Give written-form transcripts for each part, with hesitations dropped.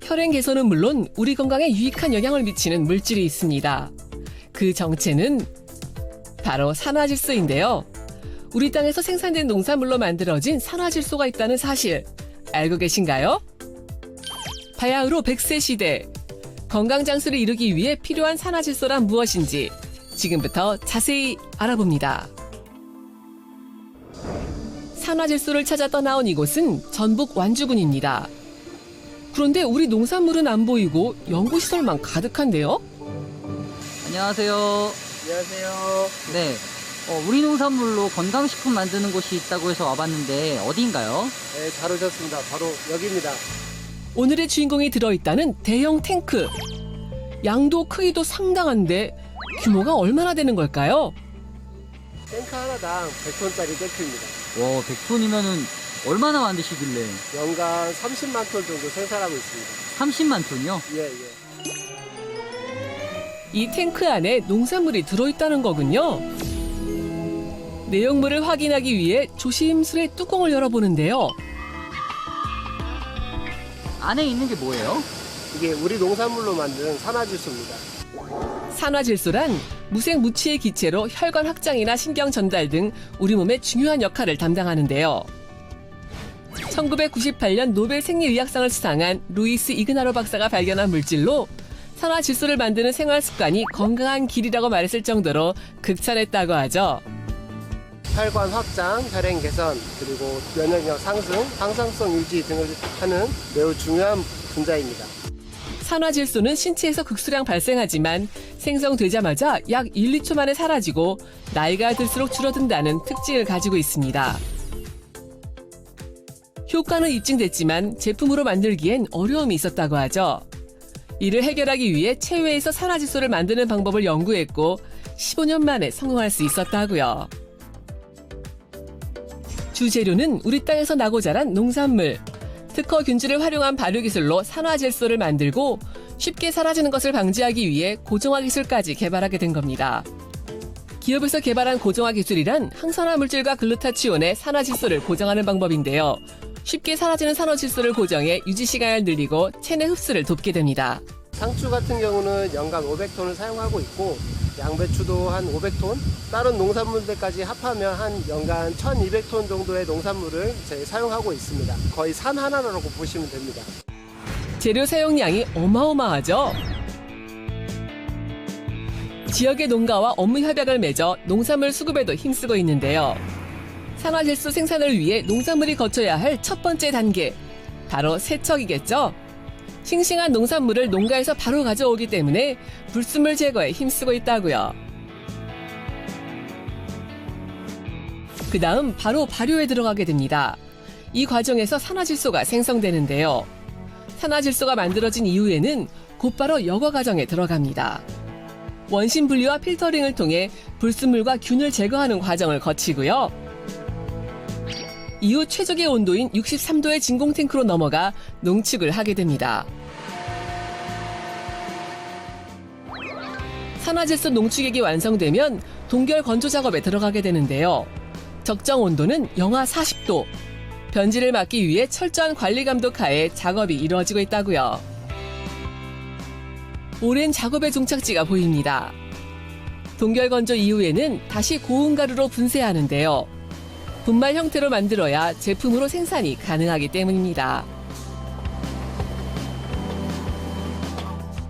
혈행 개선은 물론 우리 건강에 유익한 영향을 미치는 물질이 있습니다. 그 정체는 바로 산화질소인데요. 우리 땅에서 생산된 농산물로 만들어진 산화질소가 있다는 사실 알고 계신가요? 바야흐로 100세 시대, 건강장수를 이루기 위해 필요한 산화질소란 무엇인지 지금부터 자세히 알아봅니다. 산화질소를 찾아 떠나온 이곳은 전북 완주군입니다. 그런데 우리 농산물은 안 보이고 연구시설만 가득한데요? 안녕하세요. 안녕하세요. 네, 우리 농산물로 건강식품 만드는 곳이 있다고 해서 와봤는데 어디인가요? 네, 잘 오셨습니다. 바로 여기입니다. 오늘의 주인공이 들어있다는 대형 탱크. 양도 크기도 상당한데 규모가 얼마나 되는 걸까요? 탱크 하나당 100톤짜리 탱크입니다. 와, 100톤이면은 얼마나 만드시길래? 연간 30만 톤 정도 생산하고 있습니다. 30만 톤이요? 예. 이 탱크 안에 농산물이 들어있다는 거군요. 내용물을 확인하기 위해 조심스레 뚜껑을 열어보는데요. 안에 있는 게 뭐예요? 이게 우리 농산물로 만든 산화질소입니다. 산화질소란 무색무취의 기체로 혈관 확장이나 신경 전달 등 우리 몸의 중요한 역할을 담당하는데요. 1998년 노벨 생리의학상을 수상한 루이스 이그나로 박사가 발견한 물질로 산화질소를 만드는 생활 습관이 건강한 길이라고 말했을 정도로 극찬했다고 하죠. 혈관 확장, 혈행 개선, 그리고 면역력 상승, 항상성 유지 등을 하는 매우 중요한 분자입니다. 산화질소는 신체에서 극수량 발생하지만 생성되자마자 약 1, 2초 만에 사라지고 나이가 들수록 줄어든다는 특징을 가지고 있습니다. 효과는 입증됐지만 제품으로 만들기엔 어려움이 있었다고 하죠. 이를 해결하기 위해 체외에서 산화질소를 만드는 방법을 연구했고 15년 만에 성공할 수 있었다고요. 주재료는 우리 땅에서 나고 자란 농산물, 특허균주를 활용한 발효기술로 산화질소를 만들고 쉽게 사라지는 것을 방지하기 위해 고정화 기술까지 개발하게 된 겁니다. 기업에서 개발한 고정화 기술이란 항산화 물질과 글루타치온의 산화질소를 고정하는 방법인데요. 쉽게 사라지는 산화질소를 고정해 유지 시간을 늘리고 체내 흡수를 돕게 됩니다. 상추 같은 경우는 연간 500톤을 사용하고 있고 양배추도 한 500톤, 다른 농산물들까지 합하면 한 연간 1200톤 정도의 농산물을 사용하고 있습니다. 거의 산 하나라고 보시면 됩니다. 재료 사용량이 어마어마하죠. 지역의 농가와 업무 협약을 맺어 농산물 수급에도 힘쓰고 있는데요. 산화질소 생산을 위해 농산물이 거쳐야 할 첫 번째 단계, 바로 세척이겠죠. 싱싱한 농산물을 농가에서 바로 가져오기 때문에 불순물 제거에 힘쓰고 있다고요. 그 다음 바로 발효에 들어가게 됩니다. 이 과정에서 산화질소가 생성되는데요. 산화질소가 만들어진 이후에는 곧바로 여과 과정에 들어갑니다. 원심 분리와 필터링을 통해 불순물과 균을 제거하는 과정을 거치고요. 이후 최적의 온도인 63도의 진공 탱크로 넘어가 농축을 하게 됩니다. 산화질소 농축액이 완성되면 동결 건조 작업에 들어가게 되는데요. 적정 온도는 영하 40도. 변질을 막기 위해 철저한 관리 감독 하에 작업이 이루어지고 있다고요. 오랜 작업의 종착지가 보입니다. 동결 건조 이후에는 다시 고운 가루로 분쇄하는데요. 분말 형태로 만들어야 제품으로 생산이 가능하기 때문입니다.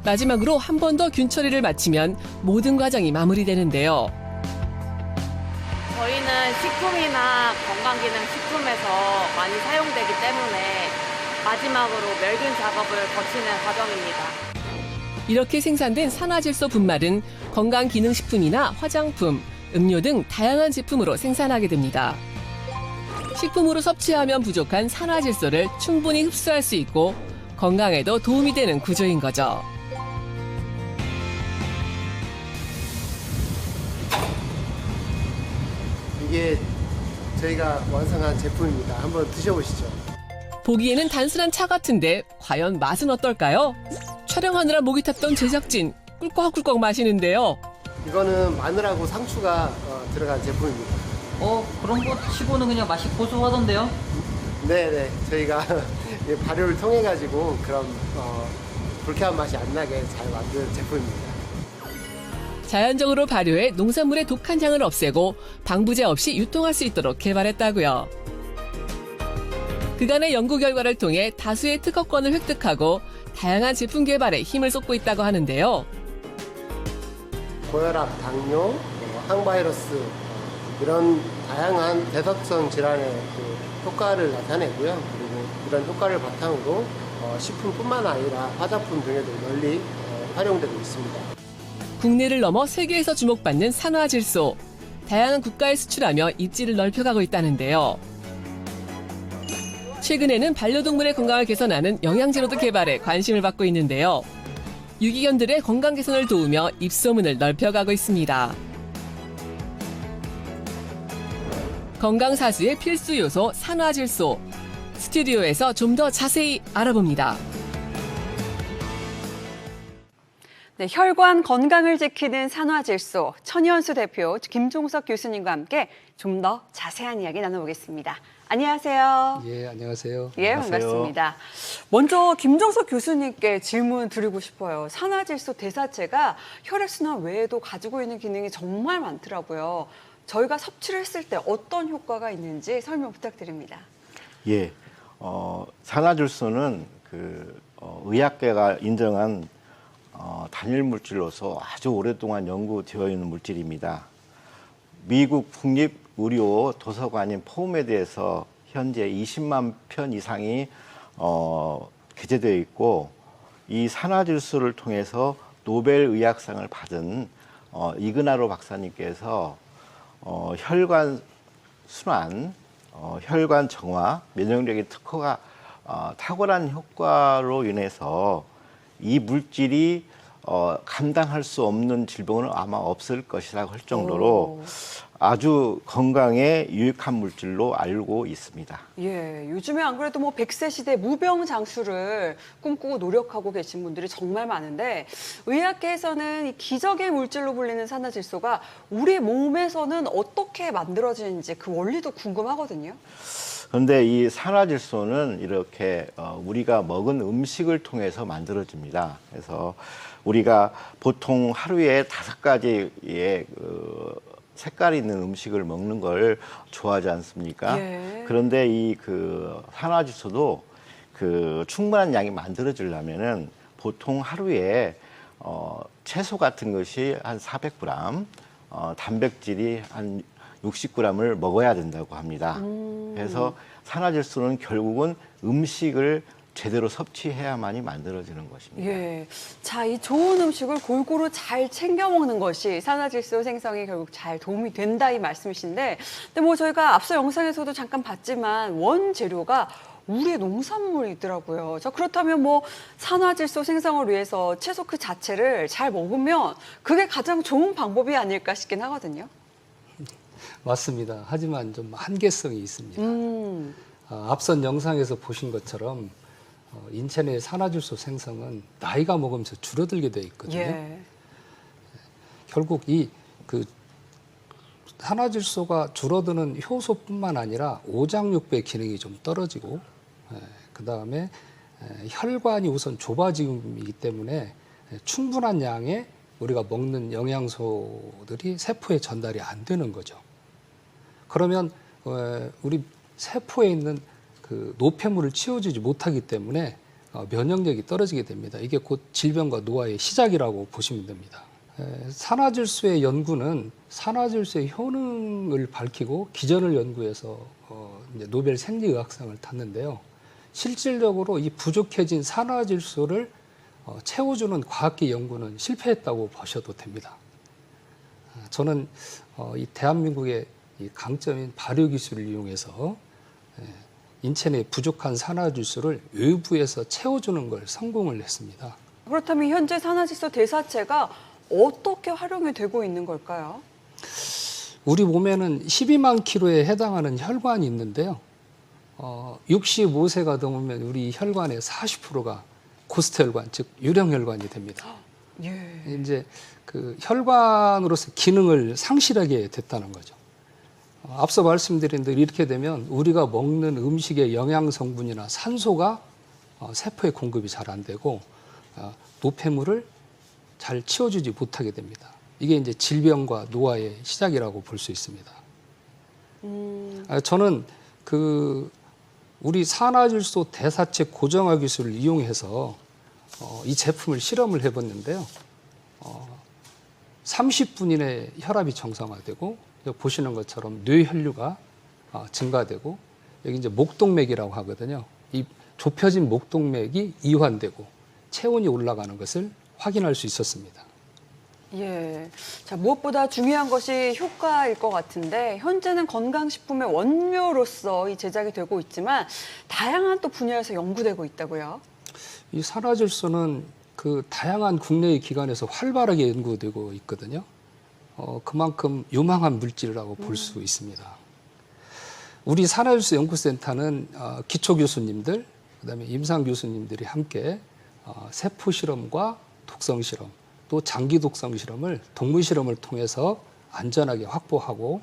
마지막으로 한 번 더 균 처리를 마치면 모든 과정이 마무리되는데요. 저희는 식품이나 건강기능식품에서 많이 사용되기 때문에 마지막으로 멸균 작업을 거치는 과정입니다. 이렇게 생산된 산화질소 분말은 건강기능식품이나 화장품, 음료 등 다양한 제품으로 생산하게 됩니다. 식품으로 섭취하면 부족한 산화질소를 충분히 흡수할 수 있고 건강에도 도움이 되는 구조인 거죠. 이게 저희가 완성한 제품입니다. 한번 드셔보시죠. 보기에는 단순한 차 같은데 과연 맛은 어떨까요? 촬영하느라 목이 탔던 제작진 꿀꺽꿀꺽 마시는데요. 이거는 마늘하고 상추가 들어간 제품입니다. 그런 거 치고는 그냥 맛이 고소하던데요? 네네, 저희가 이 발효를 통해 가지고 그런 불쾌한 맛이 안 나게 잘 만든 제품입니다. 자연적으로 발효해 농산물의 독한 향을 없애고 방부제 없이 유통할 수 있도록 개발했다고요. 그간의 연구 결과를 통해 다수의 특허권을 획득하고 다양한 제품 개발에 힘을 쏟고 있다고 하는데요. 고혈압, 당뇨, 항바이러스 이런 다양한 대사성 질환의 그 효과를 나타내고요. 그리고 이런 효과를 바탕으로 식품뿐만 아니라 화장품 등에도 널리 활용되고 있습니다. 국내를 넘어 세계에서 주목받는 산화질소. 다양한 국가에 수출하며 입지를 넓혀가고 있다는데요. 최근에는 반려동물의 건강을 개선하는 영양제로도 개발해 관심을 받고 있는데요. 유기견들의 건강 개선을 도우며 입소문을 넓혀가고 있습니다. 건강사수의 필수 요소 산화질소. 스튜디오에서 좀 더 자세히 알아봅니다. 네, 혈관 건강을 지키는 산화질소 천연수 대표 김종석 교수님과 함께 좀 더 자세한 이야기 나눠보겠습니다. 안녕하세요. 예, 안녕하세요. 예, 안녕하세요. 반갑습니다. 먼저 김종석 교수님께 질문 드리고 싶어요. 산화질소 대사체가 혈액순환 외에도 가지고 있는 기능이 정말 많더라고요. 저희가 섭취를 했을 때 어떤 효과가 있는지 설명 부탁드립니다. 예, 산화질소는 의학계가 인정한 단일 물질로서 아주 오랫동안 연구되어 있는 물질입니다. 미국 국립의료도서관인 포메드에서 현재 20만 편 이상이 게재되어 있고 이 산화질소를 통해서 노벨 의학상을 받은 이그나로 박사님께서 혈관 순환, 혈관 정화, 면역력의 특허가 탁월한 효과로 인해서 이 물질이 감당할 수 없는 질병은 아마 없을 것이라고 할 정도로 아주 건강에 유익한 물질로 알고 있습니다. 예, 요즘에 안 그래도 뭐 100세 시대 무병장수를 꿈꾸고 노력하고 계신 분들이 정말 많은데 의학계에서는 이 기적의 물질로 불리는 산화질소가 우리 몸에서는 어떻게 만들어지는지 그 원리도 궁금하거든요. 그런데 이 산화질소는 이렇게 우리가 먹은 음식을 통해서 만들어집니다. 그래서 우리가 보통 하루에 5가지의 색깔이 있는 음식을 먹는 걸 좋아하지 않습니까? 예. 그런데 이 산화질소도 충분한 양이 만들어지려면은 보통 하루에 채소 같은 것이 한 400g, 단백질이 한 60g을 먹어야 된다고 합니다. 그래서 산화질소는 결국은 음식을 제대로 섭취해야만이 만들어지는 것입니다. 예. 자, 이 좋은 음식을 골고루 잘 챙겨 먹는 것이 산화질소 생성에 결국 잘 도움이 된다 이 말씀이신데, 근데 뭐 저희가 앞서 영상에서도 잠깐 봤지만 원재료가 우리의 농산물이더라고요. 자, 그렇다면 뭐 산화질소 생성을 위해서 채소 그 자체를 잘 먹으면 그게 가장 좋은 방법이 아닐까 싶긴 하거든요. 맞습니다. 하지만 좀 한계성이 있습니다. 앞선 영상에서 보신 것처럼 인체 내 산화질소 생성은 나이가 먹으면서 줄어들게 돼 있거든요. 예. 결국 산화질소가 줄어드는 효소뿐만 아니라 오장육부의 기능이 좀 떨어지고, 그 다음에 혈관이 우선 좁아지기 때문에 충분한 양의 우리가 먹는 영양소들이 세포에 전달이 안 되는 거죠. 그러면 우리 세포에 있는 그 노폐물을 치워주지 못하기 때문에 면역력이 떨어지게 됩니다. 이게 곧 질병과 노화의 시작이라고 보시면 됩니다. 산화질소의 연구는 산화질소의 효능을 밝히고 기전을 연구해서 이제 노벨 생리의학상을 탔는데요. 실질적으로 이 부족해진 산화질소를 채워주는 과학계 연구는 실패했다고 보셔도 됩니다. 저는 이 대한민국의 이 강점인 발효 기술을 이용해서 인체 내 부족한 산화질소를 외부에서 채워주는 걸 성공을 했습니다. 그렇다면 현재 산화질소 대사체가 어떻게 활용이 되고 있는 걸까요? 우리 몸에는 12만 킬로에 해당하는 혈관이 있는데요. 65세가 넘으면 우리 혈관의 40%가 고스트 혈관, 즉 유령 혈관이 됩니다. 예. 이제 그 혈관으로서 기능을 상실하게 됐다는 거죠. 앞서 말씀드린 대로 이렇게 되면 우리가 먹는 음식의 영양 성분이나 산소가 세포의 공급이 잘 안 되고 노폐물을 잘 치워주지 못하게 됩니다. 이게 이제 질병과 노화의 시작이라고 볼 수 있습니다. 저는 우리 산화질소 대사체 고정화 기술을 이용해서 이 제품을 실험을 해봤는데요. 30분 이내 혈압이 정상화되고 보시는 것처럼 뇌혈류가 증가되고 여기 이제 목동맥이라고 하거든요. 이 좁혀진 목동맥이 이완되고 체온이 올라가는 것을 확인할 수 있었습니다. 예. 자, 무엇보다 중요한 것이 효과일 것 같은데 현재는 건강식품의 원료로서 이 제작이 되고 있지만 다양한 또 분야에서 연구되고 있다고요. 이 산화질소는 다양한 국내의 기관에서 활발하게 연구되고 있거든요. 그만큼 유망한 물질이라고 볼 수 있습니다. 우리 산화질소 연구센터는 기초 교수님들, 그다음에 임상 교수님들이 함께 세포 실험과 독성 실험, 또 장기 독성 실험을 동물 실험을 통해서 안전하게 확보하고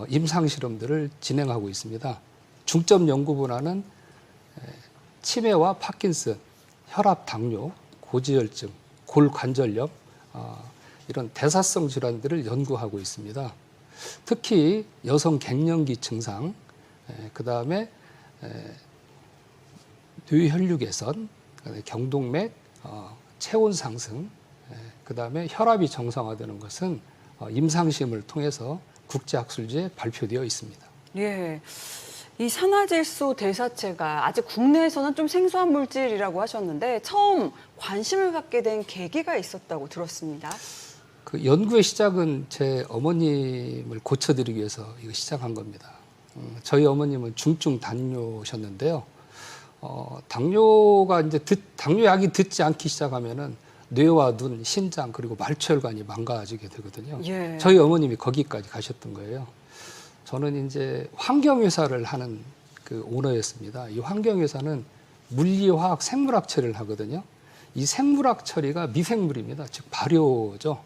임상 실험들을 진행하고 있습니다. 중점 연구분야는 치매와 파킨슨, 혈압, 당뇨, 고지혈증, 골관절염 이런 대사성 질환들을 연구하고 있습니다. 특히 여성 갱년기 증상, 그다음에 뇌혈류 개선, 경동맥, 체온 상승, 그다음에 혈압이 정상화되는 것은 임상시험을 통해서 국제학술지에 발표되어 있습니다. 예. 이 산화질소 대사체가 아직 국내에서는 좀 생소한 물질이라고 하셨는데 처음 관심을 갖게 된 계기가 있었다고 들었습니다. 그 연구의 시작은 제 어머님을 고쳐드리기 위해서 이거 시작한 겁니다. 저희 어머님은 중증 당뇨셨는데요. 당뇨가 이제 당뇨약이 듣지 않기 시작하면은 뇌와 눈, 신장 그리고 말초혈관이 망가지게 되거든요. 예. 저희 어머님이 거기까지 가셨던 거예요. 저는 이제 환경회사를 하는 오너였습니다. 이 환경회사는 물리화학, 생물학 처리를 하거든요. 이 생물학 처리가 미생물입니다. 즉 발효죠.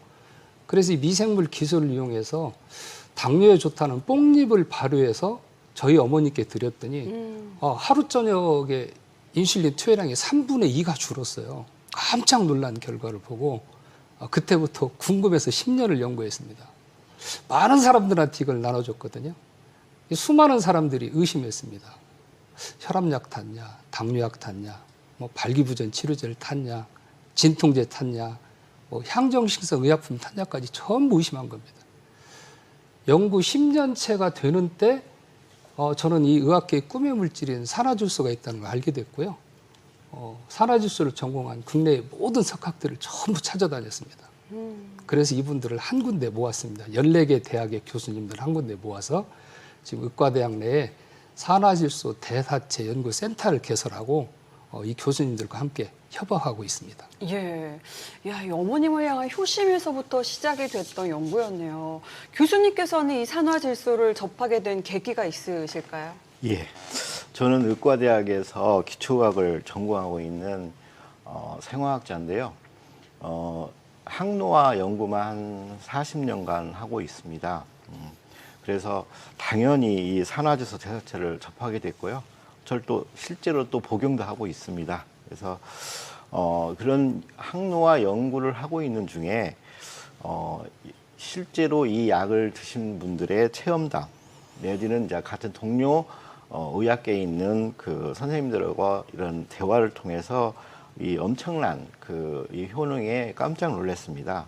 그래서 이 미생물 기술을 이용해서 당뇨에 좋다는 뽕잎을 발효해서 저희 어머니께 드렸더니 하루 저녁에 인슐린 투여량이 3분의 2가 줄었어요. 깜짝 놀란 결과를 보고 그때부터 궁금해서 10년을 연구했습니다. 많은 사람들한테 이걸 나눠줬거든요. 수많은 사람들이 의심했습니다. 혈압약 탔냐, 당뇨약 탔냐, 발기부전 치료제를 탔냐, 진통제 탔냐, 향정신성 의약품 탔냐까지 전부 의심한 겁니다. 연구 10년째가 되는 때 저는 이 의학계의 꿈의 물질인 산화질소가 있다는 걸 알게 됐고요. 산화질소를 전공한 국내의 모든 석학들을 전부 찾아다녔습니다. 그래서 이분들을 한 군데 모았습니다. 14개 대학의 교수님들 한 군데 모아서 지금 의과대학 내에 산화질소 대사체 연구센터를 개설하고 이 교수님들과 함께 협업하고 있습니다. 예. 야, 이 어머님을 향한 효심에서부터 시작이 됐던 연구였네요. 교수님께서는 이 산화질소를 접하게 된 계기가 있으실까요? 예. 저는 의과대학에서 기초의학을 전공하고 있는 생화학자인데요. 항노화 연구만 한 40년간 하고 있습니다. 그래서 당연히 이 산화질소 대사체를 접하게 됐고요. 저를 또 실제로 또 복용도 하고 있습니다. 그래서 그런 항노화 연구를 하고 있는 중에 실제로 이 약을 드신 분들의 체험담 내지는 이제 같은 동료 의학계에 있는 그 선생님들과 이런 대화를 통해서 이 엄청난 이 효능에 깜짝 놀랐습니다.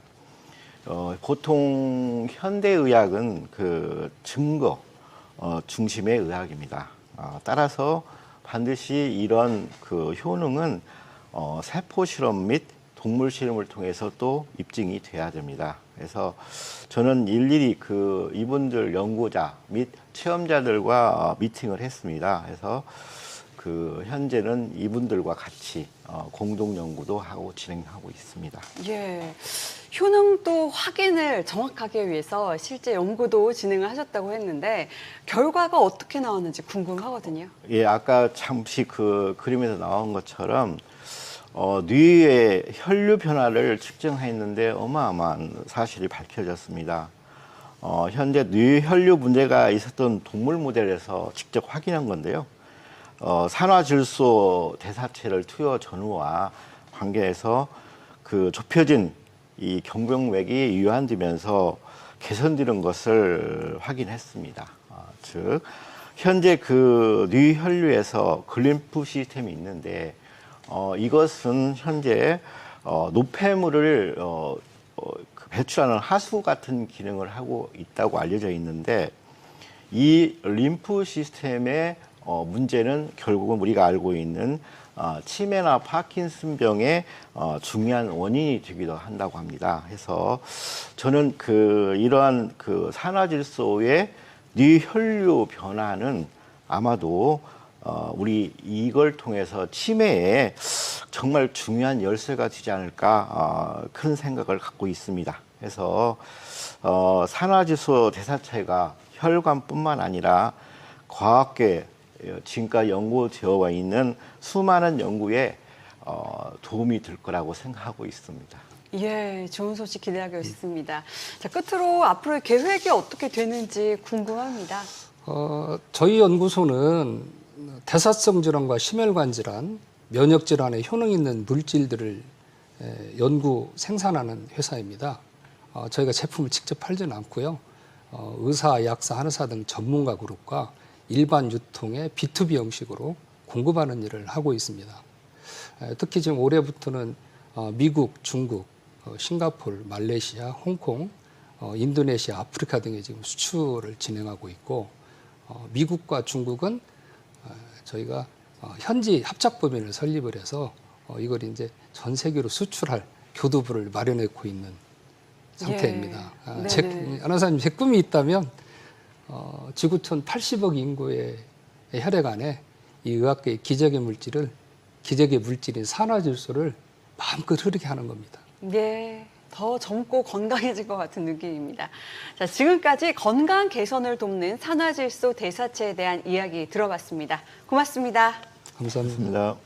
보통 현대의학은 그 증거 중심의 의학입니다. 따라서 반드시 이런 그 효능은 세포 실험 및 동물 실험을 통해서 또 입증이 돼야 됩니다. 그래서 저는 일일이 이분들 연구자 및 체험자들과 미팅을 했습니다. 그래서 현재는 이분들과 같이 공동 연구도 하고 진행하고 있습니다. 예. 효능도 확인을 정확하게 위해서 실제 연구도 진행을 하셨다고 했는데 결과가 어떻게 나왔는지 궁금하거든요. 예, 아까 잠시 그림에서 나온 것처럼 뇌의 혈류 변화를 측정했는데 어마어마한 사실이 밝혀졌습니다. 현재 뇌혈류 문제가 있었던 동물 모델에서 직접 확인한 건데요. 산화질소 대사체를 투여 전후와 관계해서 그 좁혀진 이 경동맥이 이완되면서 개선되는 것을 확인했습니다. 즉 현재 그 뇌혈류에서 글림프 시스템이 있는데 이것은 현재 노폐물을 배출하는 하수 같은 기능을 하고 있다고 알려져 있는데 이 림프 시스템의 문제는 결국은 우리가 알고 있는 치매나 파킨슨병의 중요한 원인이 되기도 한다고 합니다. 해서 저는 이러한 산화질소의 뇌혈류 변화는 아마도 우리 이걸 통해서 치매에 정말 중요한 열쇠가 되지 않을까 큰 생각을 갖고 있습니다. 그래서 산화질소 대사체가 혈관뿐만 아니라 과학계 지금까지 연구되어 있는 수많은 연구에 도움이 될 거라고 생각하고 있습니다. 예, 좋은 소식 기대하고 있습니다. 자, 끝으로 앞으로의 계획이 어떻게 되는지 궁금합니다. 저희 연구소는 대사성 질환과 심혈관 질환, 면역 질환에 효능 있는 물질들을 연구 생산하는 회사입니다. 저희가 제품을 직접 팔지는 않고요. 의사, 약사, 한의사 등 전문가 그룹과 일반 유통의 B2B 형식으로 공급하는 일을 하고 있습니다. 특히 지금 올해부터는 미국, 중국, 싱가포르, 말레이시아, 홍콩, 인도네시아, 아프리카 등에 지금 수출을 진행하고 있고 미국과 중국은 저희가 현지 합작법인을 설립을 해서 이걸 이제 전 세계로 수출할 교두부를 마련하고 있는 상태입니다. 아나운서님, 제 꿈이 있다면 지구촌 80억 인구의 혈액 안에 이 의학계의 기적의 물질인 산화질소를 마음껏 흐르게 하는 겁니다. 예, 더 젊고 건강해질 것 같은 느낌입니다. 자, 지금까지 건강 개선을 돕는 산화질소 대사체에 대한 이야기 들어봤습니다. 고맙습니다. 감사합니다. 맞습니다.